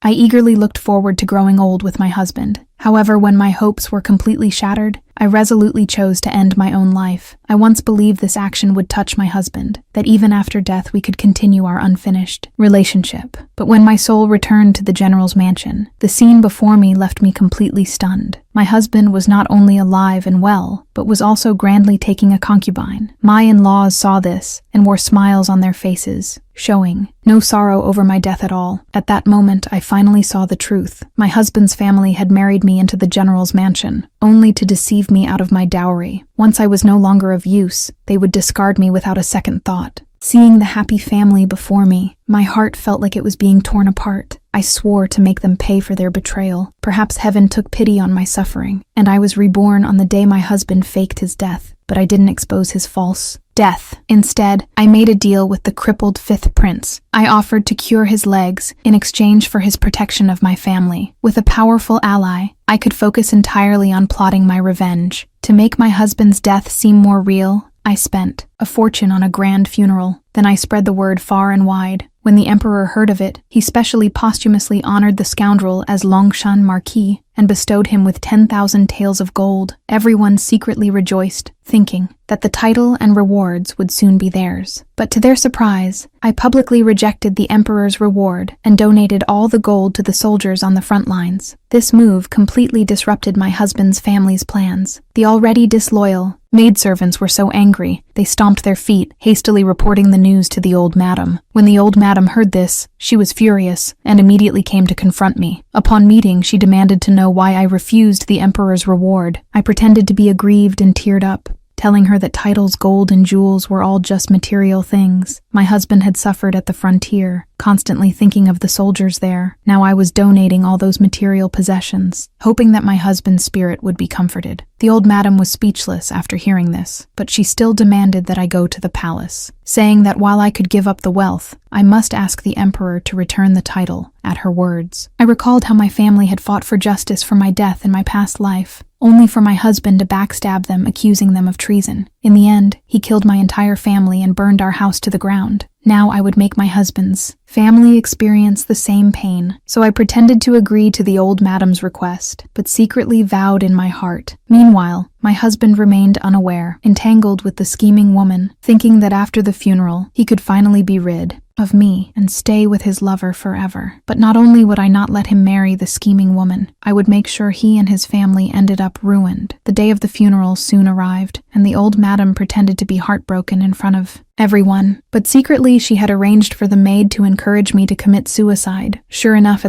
I eagerly looked forward to growing old with my husband. However, when my hopes were completely shattered, I resolutely chose to end my own life. I once believed this action would touch my husband, that even after death we could continue our unfinished relationship. But when my soul returned to the general's mansion, the scene before me left me completely stunned. My husband was not only alive and well, but was also grandly taking a concubine. My in-laws saw this and wore smiles on their faces, showing no sorrow over my death at all. At that moment, I finally saw the truth. My husband's family had married me into the general's mansion, only to deceive me out of my dowry. Once I was no longer of use, they would discard me without a second thought. Seeing the happy family before me, my heart felt like it was being torn apart. I swore to make them pay for their betrayal. Perhaps heaven took pity on my suffering, and I was reborn on the day my husband faked his death. But I didn't expose his false death. Instead, I made a deal with the crippled fifth prince. I offered to cure his legs in exchange for his protection of my family. With a powerful ally, I could focus entirely on plotting my revenge. To make my husband's death seem more real, I spent a fortune on a grand funeral. Then I spread the word far and wide. When the emperor heard of it, he specially posthumously honored the scoundrel as Longshan Marquis and bestowed him with 10,000 taels of gold. Everyone secretly rejoiced, thinking that the title and rewards would soon be theirs. But to their surprise, I publicly rejected the emperor's reward and donated all the gold to the soldiers on the front lines. This move completely disrupted my husband's family's plans. The already disloyal maidservants were so angry, they stomped their feet, hastily reporting the news to the old madam. When the old madam heard this, she was furious and immediately came to confront me. Upon meeting, she demanded to know why I refused the emperor's reward. I pretended to be aggrieved and teared up, telling her that titles, gold, and jewels were all just material things. My husband had suffered at the frontier, constantly thinking of the soldiers there. Now I was donating all those material possessions, hoping that my husband's spirit would be comforted. The old madam was speechless after hearing this, but she still demanded that I go to the palace, saying that while I could give up the wealth, I must ask the emperor to return the title. At her words, I recalled how my family had fought for justice for my death in my past life, only for my husband to backstab them, accusing them of treason. In the end, he killed my entire family and burned our house to the ground. Now I would make my husband's family experience the same pain. So I pretended to agree to the old madam's request, but secretly vowed in my heart. Meanwhile, my husband remained unaware, entangled with the scheming woman, thinking that after the funeral, he could finally be rid of me and stay with his lover forever. But not only would I not let him marry the scheming woman, I would make sure he and his family ended up ruined. The day of the funeral soon arrived, and the old madam pretended to be heartbroken in front of everyone. But secretly, she had arranged for the maid to encourage me to commit suicide. Sure enough, at